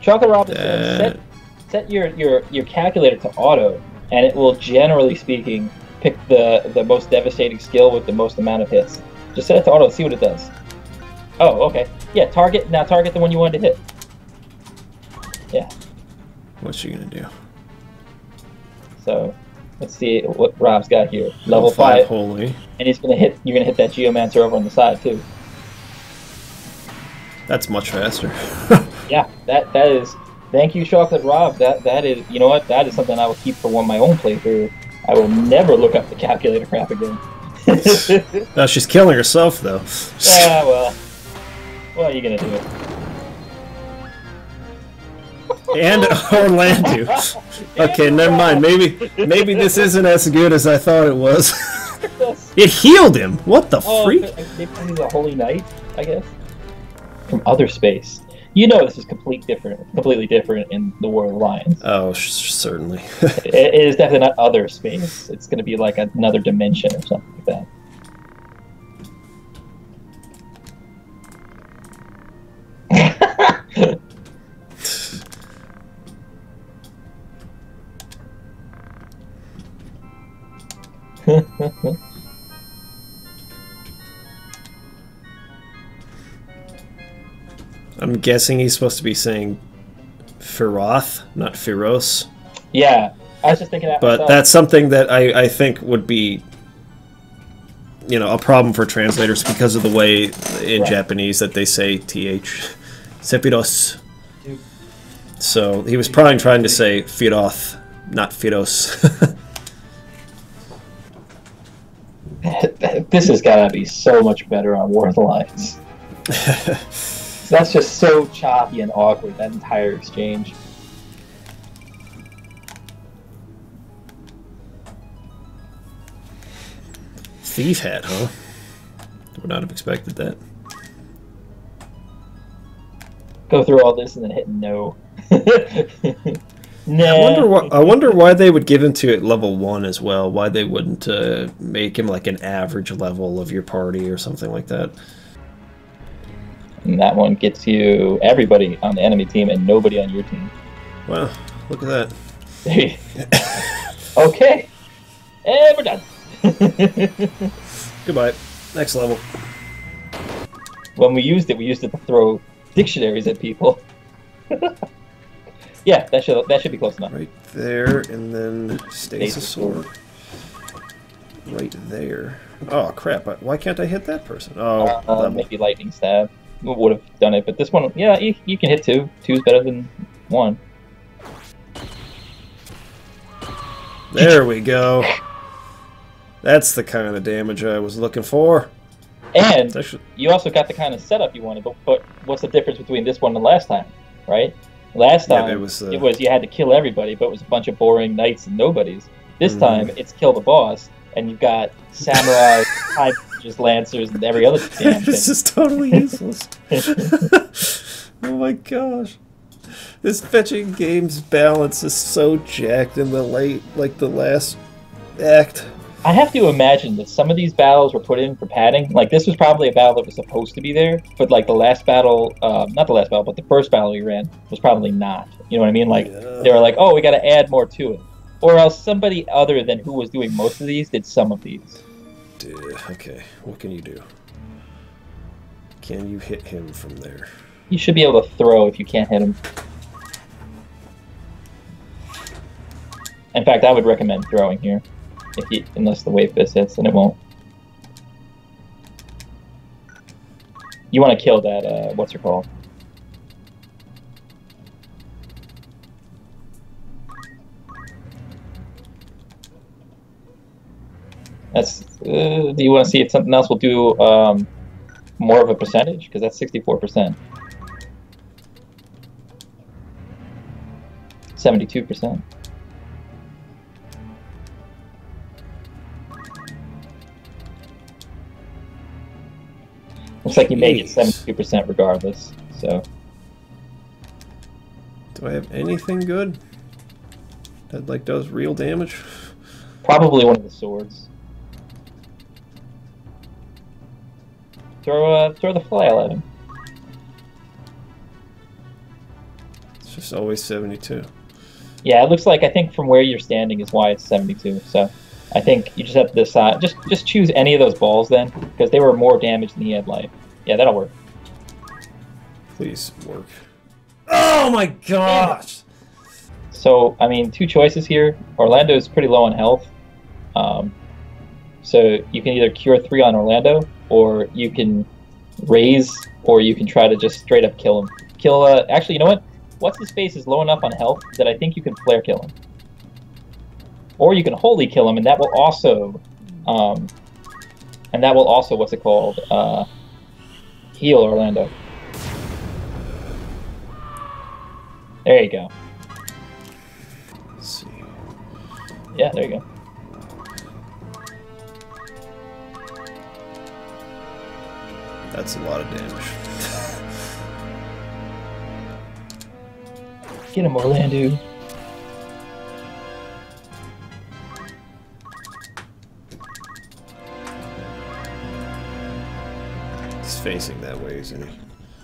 Chocolate Rob is saying set your calculator to auto, and it will, generally speaking, pick the most devastating skill with the most amount of hits. Just set it to auto and see what it does. Oh, okay. Yeah, target the one you wanted to hit. Yeah. What's she gonna do? So, let's see what Rob's got here. Level 5 holy. And you're gonna hit that Geomancer over on the side too. That's much faster. Yeah, that is. Thank you, Chocolate Rob. That is. You know what? That is something I will keep for my own playthrough. I will never look up the calculator crap again. No, she's killing herself though. Yeah, well, what are you gonna do? And Orlando. Okay, never mind. Maybe this isn't as good as I thought it was. It healed him. What the freak? He's a holy knight, I guess. From other space. You know this is completely different in the War of the Lions. Oh, certainly. It is definitely not other space. It's going to be like another dimension or something like that. I'm guessing he's supposed to be saying Feroth, not Feroz. Yeah, I was just thinking that. But that's something that I think would be, you know, a problem for translators because of the way in Japanese that they say th. Sephiroth. So he was probably trying to say Feroth, not Feroz. This has got to be so much better on War of the Lions. That's just so choppy and awkward, that entire exchange. Thief hat, huh? Would not have expected that. Go through all this and then hit no. Nah. I wonder why they would give him to at level 1 as well. Why they wouldn't make him like an average level of your party or something like that. And that one gets you everybody on the enemy team and nobody on your team. Wow, look at that. Okay. And we're done. Goodbye. Next level. When we used it to throw dictionaries at people. Yeah, that should be close enough. Right there, and then Stasis Sword. Right there. Oh, crap. Why can't I hit that person? Oh, maybe Lightning Stab would have done it, but this one, yeah, you can hit 2. 2's better than 1. There we go. That's the kind of damage I was looking for. And you also got the kind of setup you wanted, but what's the difference between this one and last time, right? Last time, it was you had to kill everybody, but it was a bunch of boring knights and nobodies. This time, it's kill the boss, and you've got samurai, high just lancers, and every other damn thing. This is totally useless. Oh my gosh. This fetching game's balance is so jacked in the last act. I have to imagine that some of these battles were put in for padding. Like, this was probably a battle that was supposed to be there, but like the last battle, not the last battle, but the first battle we ran was probably not. You know what I mean? Like, they were like, oh, we got to add more to it. Or else somebody other than who was doing most of these did some of these. Okay, what can you do? Can you hit him from there? You should be able to throw if you can't hit him. In fact, I would recommend throwing here. Unless the wave fist hits, then it won't. You want to kill that, what's her called? That's, do you want to see if something else will do more of a percentage? Because that's 64%. 72%. Looks like you may get 72% regardless, so. Do I have anything good that like does real damage? Probably one of the swords. Throw the flail at him. Just always 72. Yeah, it looks like, I think from where you're standing is why it's 72. So I think you just have to decide. Just choose any of those balls then, because they were more damage than he had life. Yeah, that'll work. Please work. Oh my gosh! So, I mean, two choices here. Orlando's pretty low on health. So you can either cure 3 on Orlando, or you can raise, or you can try to just straight up kill him. Actually, you know what? What's his face is low enough on health that I think you can flare kill him. Or you can holy kill him, and that will also, what's it called? Heal Orlando. There you go. Let's see. Yeah, there you go. That's a lot of damage. Get him, Orlando. He's facing that way, isn't he?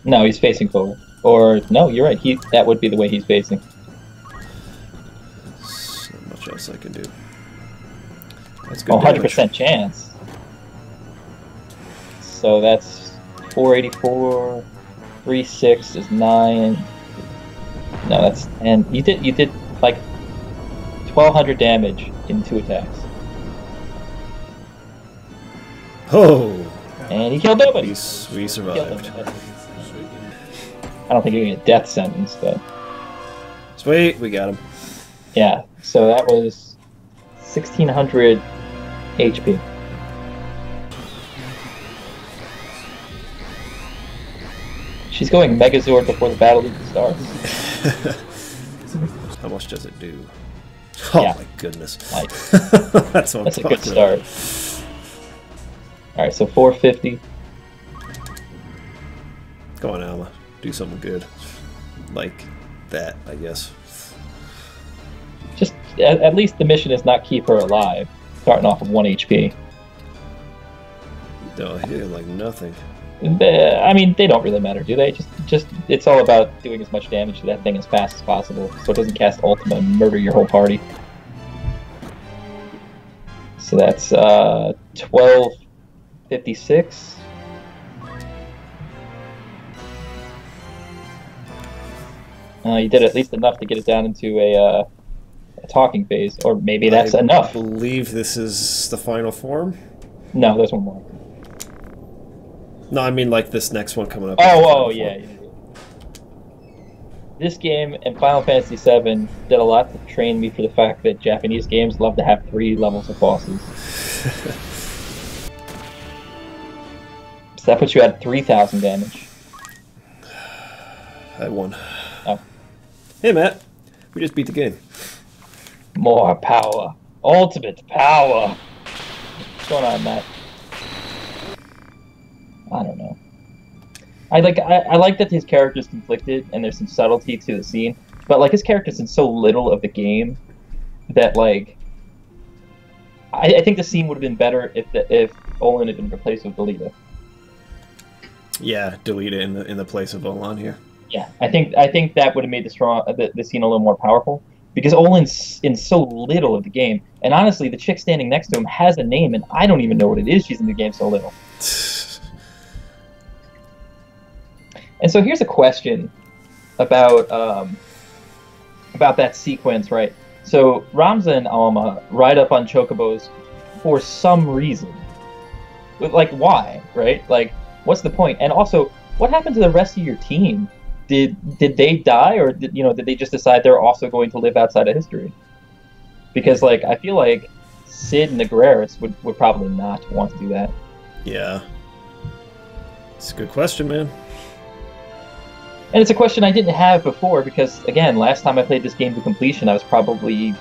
No, he's facing forward. Or, no, you're right. That would be the way he's facing. There's not much else I can do. That's good. 100% chance. So that's 484. 3/6 is 9. No, that's 10. You did like 1,200 damage in 2 attacks. Oh! And he killed nobody. We survived. I don't think you're gonna get a death sentence, but sweet, we got him. Yeah, so that was 1,600 HP. She's going Megazord before the battle even starts. How much does it do? Oh yeah. My goodness. That's a good start. Alright, so 450. Go on, Alma. Do something good. Like that, I guess. Just, at least the mission is not keep her alive, starting off with 1 HP. No, he did like nothing. I mean, they don't really matter, do they? Just it's all about doing as much damage to that thing as fast as possible, so it doesn't cast Ultima and murder your whole party. So that's 1256. You did at least enough to get it down into a talking phase, or maybe that's enough. I believe this is the final form. No, there's one more. No, I mean like this next one coming up. Oh, yeah. This game and Final Fantasy VII did a lot to train me for the fact that Japanese games love to have 3 levels of bosses. So that puts you at 3,000 damage. I won. Oh. Hey, Matt. We just beat the game. More power. Ultimate power. What's going on, Matt? I don't know. I like that his character's conflicted and there's some subtlety to the scene, but like his character's in so little of the game that like I think the scene would have been better if Olin had been replaced with Delita. Yeah, Delita in the place of Olin here. Yeah, I think that would have made the scene a little more powerful because Olin's in so little of the game, and honestly, the chick standing next to him has a name, and I don't even know what it is. She's in the game so little. And so here's a question about that sequence, right? So Ramza and Alma ride up on chocobos for some reason. Like, why, right? Like, what's the point? And also, what happened to the rest of your team? Did they die, or did they just decide they're also going to live outside of history? Because, like, I feel like Sid and the Guerreros would probably not want to do that. Yeah. It's a good question, man. And it's a question I didn't have before because, again, last time I played this game to completion, I was probably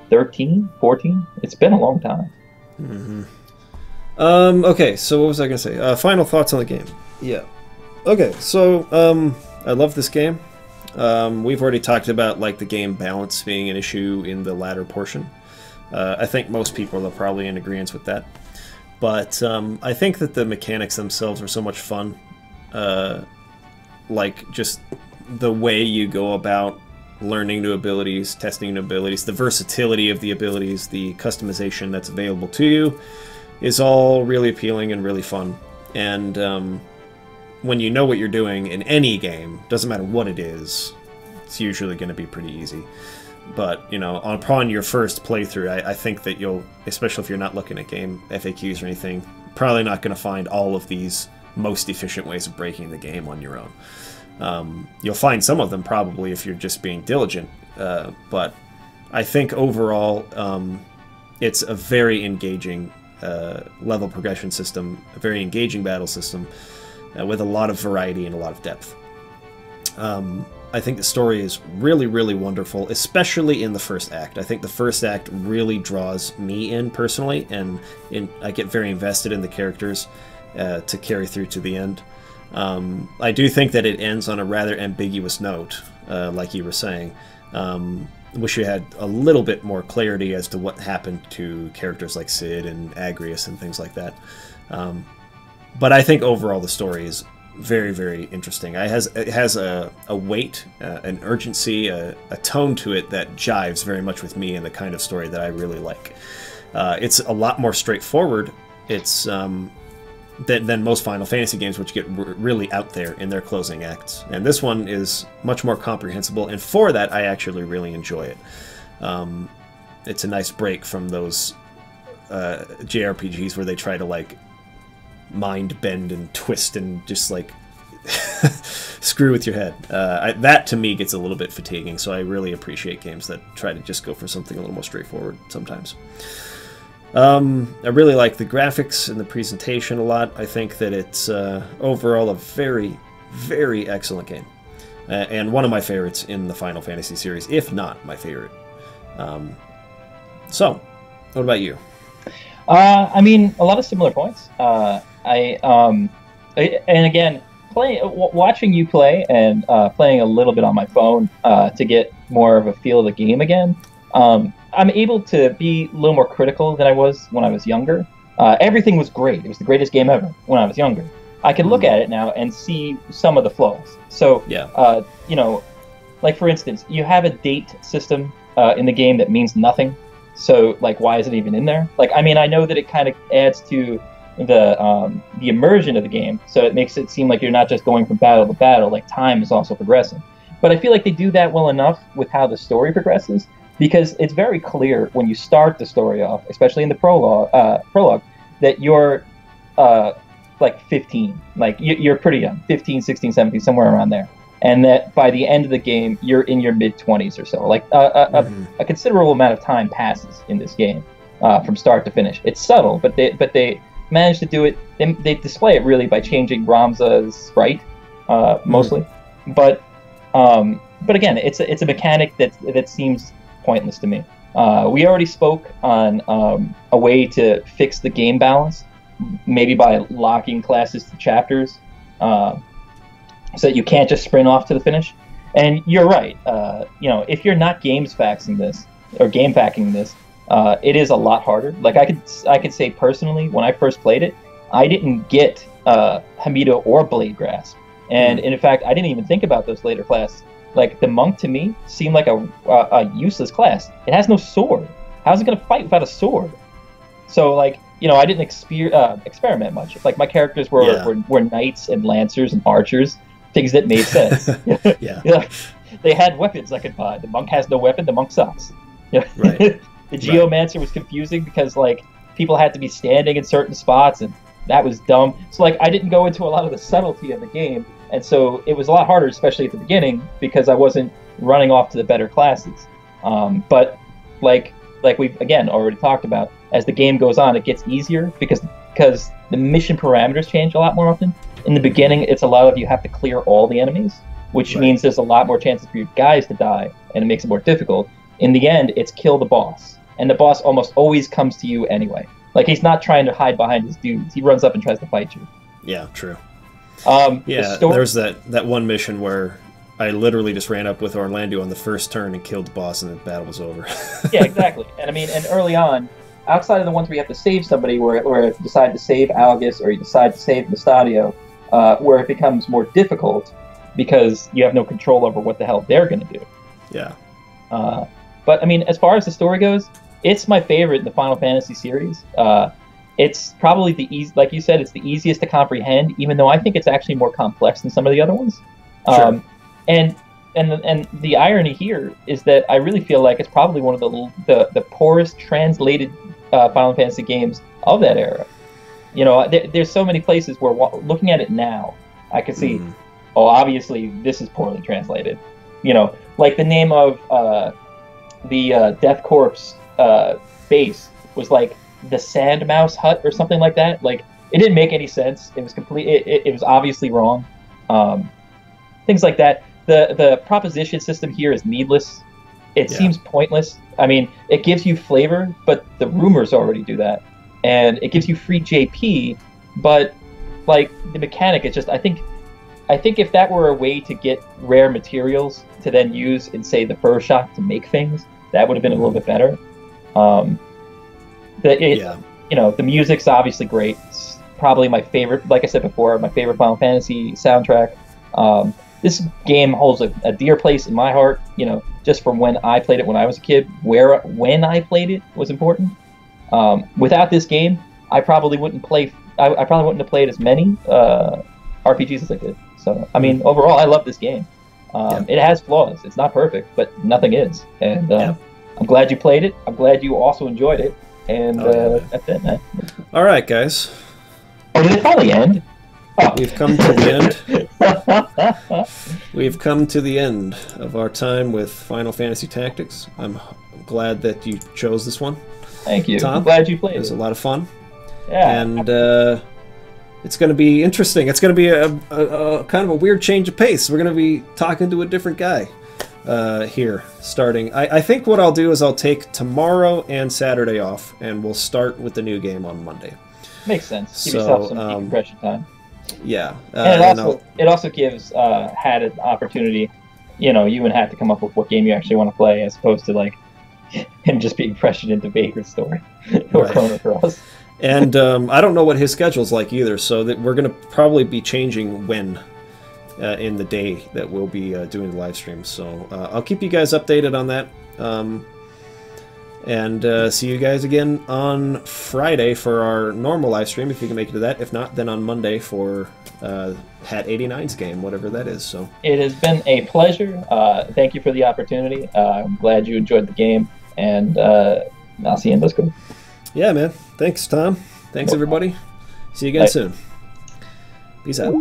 13, 14. It's been a long time. Mm-hmm. Okay, so what was I going to say? Final thoughts on the game. Yeah. Okay, so I love this game. We've already talked about like the game balance being an issue in the latter portion. I think most people are probably in agreement with that. But I think that the mechanics themselves are so much fun. Like just the way you go about learning new abilities, testing new abilities, the versatility of the abilities, the customization that's available to you is all really appealing and really fun. And when you know what you're doing in any game, doesn't matter what it is, it's usually going to be pretty easy. But, you know, upon your first playthrough, I think that you'll, especially if you're not looking at game FAQs or anything, probably not going to find all of these most efficient ways of breaking the game on your own. You'll find some of them probably if you're just being diligent, but I think overall it's a very engaging level progression system, a very engaging battle system with a lot of variety and a lot of depth. I think the story is really, really wonderful, especially in the first act. I think the first act really draws me in personally, and I get very invested in the characters to carry through to the end. I do think that it ends on a rather ambiguous note, like you were saying. Wish you had a little bit more clarity as to what happened to characters like Cid and Agrias and things like that. But I think overall the story is very, very interesting. It has a weight, an urgency, a tone to it that jives very much with me and the kind of story that I really like. It's a lot more straightforward. It's than most Final Fantasy games, which get really out there in their closing acts. And this one is much more comprehensible, and for that, I actually really enjoy it. It's a nice break from those JRPGs where they try to, like, mind bend and twist and just, like, screw with your head. That, to me, gets a little bit fatiguing, so I really appreciate games that try to just go for something a little more straightforward sometimes. I really like the graphics and the presentation a lot. I think that it's overall a very, very excellent game. And one of my favorites in the Final Fantasy series, if not my favorite. So, what about you? I mean, a lot of similar points. And again, watching you play and playing a little bit on my phone to get more of a feel of the game again, I'm able to be a little more critical than I was when I was younger. Everything was great. It was the greatest game ever when I was younger. I can look at it now and see some of the flaws. So, yeah. You know, like for instance, you have a date system in the game that means nothing. So, like, why is it even in there? Like, I mean, I know that it kind of adds to the immersion of the game, so it makes it seem like you're not just going from battle to battle. Like, time is also progressing. But I feel like they do that well enough with how the story progresses, because it's very clear when you start the story off, especially in the prologue, that you're like 15. Like, you're pretty young, 15, 16, 17, somewhere around there. And that by the end of the game, you're in your mid-20s or so. Like, a considerable amount of time passes in this game from start to finish. It's subtle, but they manage to do it. They display it really by changing Ramza's sprite, mostly. But again, it's a mechanic that seems pointless to me. We already spoke on a way to fix the game balance, maybe by locking classes to chapters, so that you can't just sprint off to the finish. And you're right. You know, if you're not game packing this, it is a lot harder. Like, I could say personally, when I first played it, I didn't get Hamido or Blade Grasp, and in fact, I didn't even think about those later classes. Like, the monk to me seemed like a useless class. It has no sword. How's it going to fight without a sword? So, like, you know, I didn't experiment much. Like, my characters were knights and lancers and archers, things that made sense. Yeah. They had weapons I could buy. The monk has no weapon. The monk sucks. Right. The Geomancer was confusing because, like, people had to be standing in certain spots, and that was dumb. So, like, I didn't go into a lot of the subtlety of the game, and so it was a lot harder, especially at the beginning, because I wasn't running off to the better classes. But like we've, again, already talked about, as the game goes on, it gets easier because the mission parameters change a lot more often. In the beginning, it's a lot of you have to clear all the enemies, which means there's a lot more chances for your guys to die, and it makes it more difficult. In the end, it's kill the boss, and the boss almost always comes to you anyway. Like, he's not trying to hide behind his dudes. He runs up and tries to fight you. Yeah, true. There's that one mission where I literally just ran up with Orlando on the first turn and killed the boss, and the battle was over. Yeah, exactly. And I mean, and early on, outside of the ones where you have to save somebody, where you decide to save Algus or you decide to save Mustadio, where it becomes more difficult, because you have no control over what the hell they're going to do. Yeah. But I mean, as far as the story goes, it's my favorite in the Final Fantasy series. It's probably like you said, it's the easiest to comprehend, even though I think it's actually more complex than some of the other ones. Sure. And the irony here is that I really feel like it's probably one of the poorest translated Final Fantasy games of that era. You know, there's so many places where looking at it now, I could see, oh, obviously this is poorly translated. You know, like the name of the Death Corps base was like the Sandmouse Hut or something like that. Like, it didn't make any sense. It was it was obviously wrong. Things like that. The proposition system here is needless. It seems pointless. I mean, it gives you flavor, but the rumors already do that. And it gives you free JP, but like the mechanic is just, I think if that were a way to get rare materials to then use in, say, the Bioshock to make things, that would have been a little bit better. You know, the music's obviously great. It's probably my favorite, like I said before, my favorite Final Fantasy soundtrack. This game holds a dear place in my heart, you know, just from when I played it when I was a kid. When I played it was important. Without this game, I probably wouldn't play. I probably wouldn't have played as many RPGs as I did. So, I mean, overall, I love this game. It has flaws. It's not perfect, but nothing is. And I'm glad you played it. I'm glad you also enjoyed it. And that's it, man. All right, guys. Oh, did it finally end? Oh. We've come to the end. We've come to the end of our time with Final Fantasy Tactics. I'm glad that you chose this one. Thank you. Tom, I'm glad you played it. It was a lot of fun. Yeah. And it's going to be interesting. It's going to be a kind of a weird change of pace. We're going to be talking to a different guy here, starting. I think what I'll do is I'll take tomorrow and Saturday off, and we'll start with the new game on Monday. Makes sense. Give yourself some decompression time. Yeah. And it also gives Hat an opportunity. You know, you and Hat to come up with what game you actually want to play, as opposed to like him just being pressured into Baker's story or Chrono Cross. And I don't know what his schedule's like either, so that we're going to probably be changing when in the day that we'll be doing the live stream. So I'll keep you guys updated on that. And see you guys again on Friday for our normal live stream, if you can make it to that. If not, then on Monday for Hat 89's game, whatever that is. So it has been a pleasure. Thank you for the opportunity. I'm glad you enjoyed the game, and I'll see you in Discord. Yeah, man. Thanks, Tom. Thanks, everybody. See you again soon. Peace out.